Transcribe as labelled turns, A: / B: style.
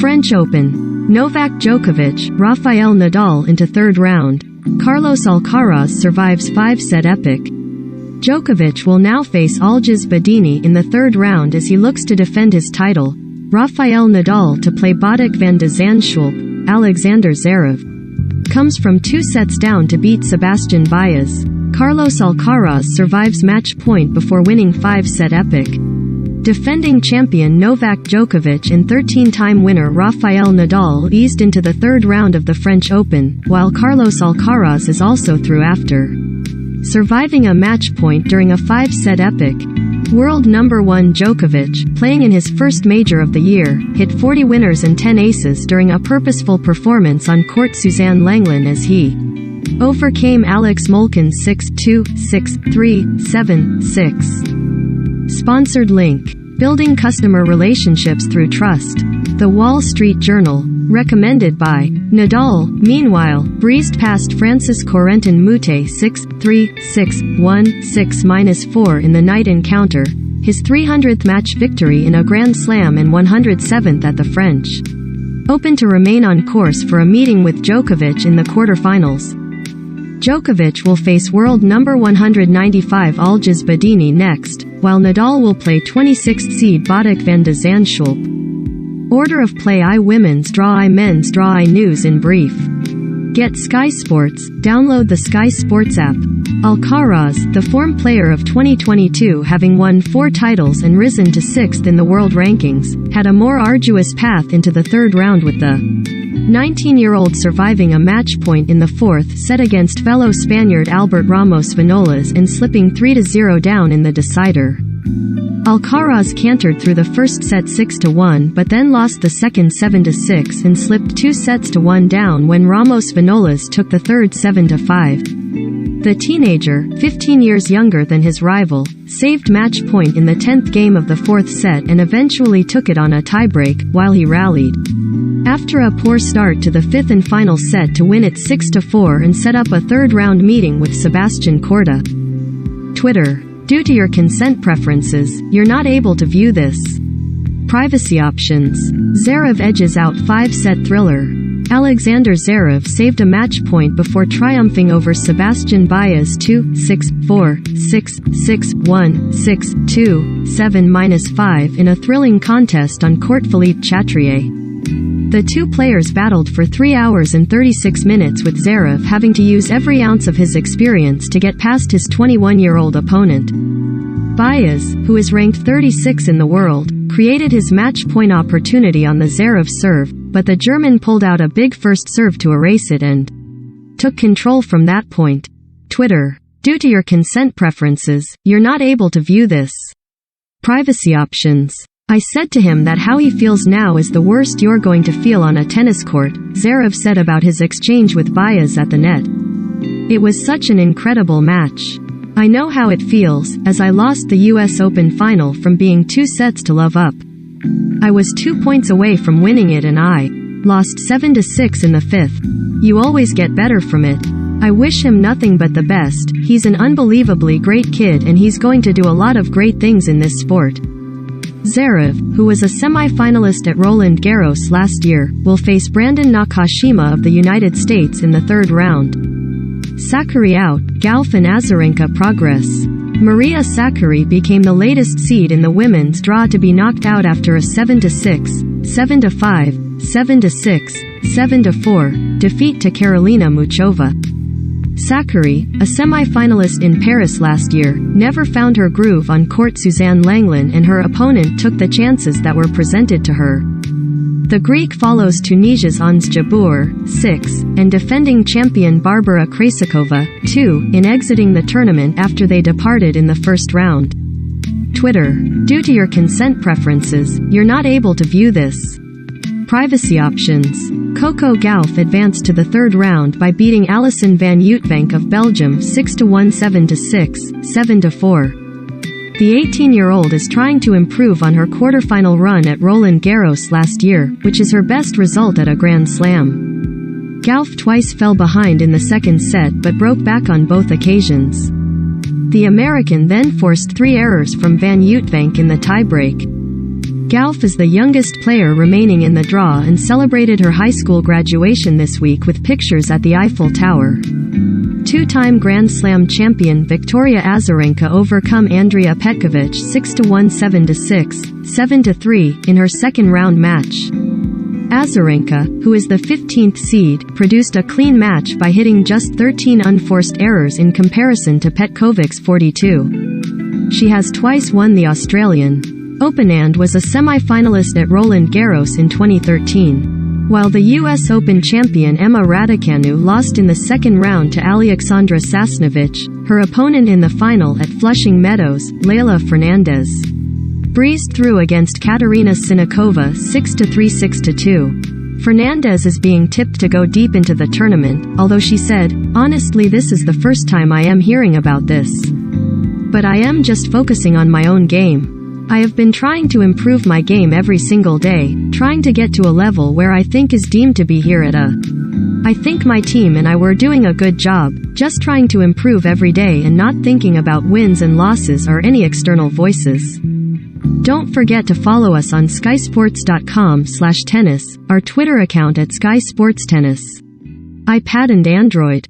A: French Open. Novak Djokovic, Rafael Nadal into third round. Carlos Alcaraz survives 5-set epic. Djokovic will now face Alcaraz Badini in the third round as he looks to defend his title. Rafael Nadal to play Botic van de Zandschulp. Alexander Zverev comes from 2 sets down to beat Sebastian Baez. Carlos Alcaraz survives match point before winning 5-set epic. Defending champion Novak Djokovic and 13-time winner Rafael Nadal eased into the third round of the French Open, while Carlos Alcaraz is also through after surviving a match point during a 5-set epic. World number 1 Djokovic, playing in his first major of the year, hit 40 winners and 10 aces during a purposeful performance on court Suzanne Lenglen as he overcame Alex Molcan's 6-2, 6-3, 7-6. Sponsored link. Building customer relationships through trust. The Wall Street Journal. Recommended by Nadal, meanwhile, breezed past Francis Corentin Moutet 6-3, 6-1, 6-4 in the night encounter, his 300th match victory in a Grand Slam and 107th at the French Open to remain on course for a meeting with Djokovic in the quarterfinals. Djokovic will face world number 195 Alcaraz Badini next, while Nadal will play 26th seed Botic van de Zandschulp. Order of play: I Women's Draw, I Men's Draw, I News in brief. Get Sky Sports. Download the Sky Sports app. Alcaraz, the form player of 2022, having won 4 titles and risen to 6th in the world rankings, had a more arduous path into the third round, with the 19-year-old surviving a match point in the 4th set against fellow Spaniard Albert Ramos Vinolas and slipping 3-0 down in the decider. Alcaraz cantered through the first set 6-1 but then lost the second 7-6 and slipped 2 sets to 1 down when Ramos Vinolas took the third 7-5. The teenager, 15 years younger than his rival, saved match point in the 10th game of the 4th set and eventually took it on a tiebreak, while he rallied after a poor start to the 5th and final set to win it 6-4 and set up a third-round meeting with Sebastian Corda. Twitter. Due to your consent preferences, you're not able to view this. Privacy options. Zverev edges out 5-set thriller. Alexander Zverev saved a match point before triumphing over Sebastian Baez 2-6-4, 6-6-1, 6-2, 7-5 in a thrilling contest on court Philippe Chatrier. The two players battled for 3 hours and 36 minutes, with Zverev having to use every ounce of his experience to get past his 21-year-old opponent. Baez, who is ranked 36 in the world, created his match point opportunity on the Zverev serve, but the German pulled out a big first serve to erase it and took control from that point. Twitter. Due to your consent preferences, you're not able to view this. Privacy options. I said to him that how he feels now is the worst you're going to feel on a tennis court, Zverev said about his exchange with Baez at the net. It was such an incredible match. I know how it feels, as I lost the US Open final from being 2 sets to love up. I was 2 points away from winning it and I lost 7-6 in the 5th. You always get better from it. I wish him nothing but the best. He's an unbelievably great kid and he's going to do a lot of great things in this sport. Zverev, who was a semi-finalist at Roland Garros last year, will face Brandon Nakashima of the United States in the third round. Sakkari out, Gauff and Azarenka progress. Maria Sakkari became the latest seed in the women's draw to be knocked out after a 7-6, 7-5, 7-6, 7-4 defeat to Karolina Muchova. Sakkari, a semi-finalist in Paris last year, never found her groove on court Suzanne Lenglen and her opponent took the chances that were presented to her. The Greek follows Tunisia's Ons Jabeur, 6, and defending champion Barbara Krejcikova, 2, in exiting the tournament after they departed in the first round. Twitter. Due to your consent preferences, you're not able to view this. Privacy options. Coco Gauff advanced to the third round by beating Alison van Uytvanck of Belgium 6-1, 7-6, 7-4. The 18-year-old is trying to improve on her quarterfinal run at Roland Garros last year, which is her best result at a Grand Slam. Gauff twice fell behind in the second set but broke back on both occasions. The American then forced 3 errors from van Uytvanck in the tiebreak. Gauff is the youngest player remaining in the draw and celebrated her high school graduation this week with pictures at the Eiffel Tower. Two-time Grand Slam champion Victoria Azarenka overcome Andrea Petkovic 6-1, 7-6, 7-3 in her second-round match. Azarenka, who is the 15th seed, produced a clean match by hitting just 13 unforced errors in comparison to Petkovic's 42. She has twice won the Australian Open and was a semi-finalist at Roland Garros in 2013. While the US Open champion Emma Raducanu lost in the second round to Alexandra Sasnovich, her opponent in the final at Flushing Meadows, Leila Fernandez, breezed through against Katerina Sinikova 6-3, 6-2. Fernandez is being tipped to go deep into the tournament, although she said, "Honestly, this is the first time I am hearing about this. But I am just focusing on my own game. I have been trying to improve my game every single day, trying to get to a level where I think is deemed to be here at a. I think my team and I were doing a good job, just trying to improve every day and not thinking about wins and losses or any external voices." Don't forget to follow us on skysports.com/tennis, our Twitter account at Sky Sports Tennis, iPad and Android.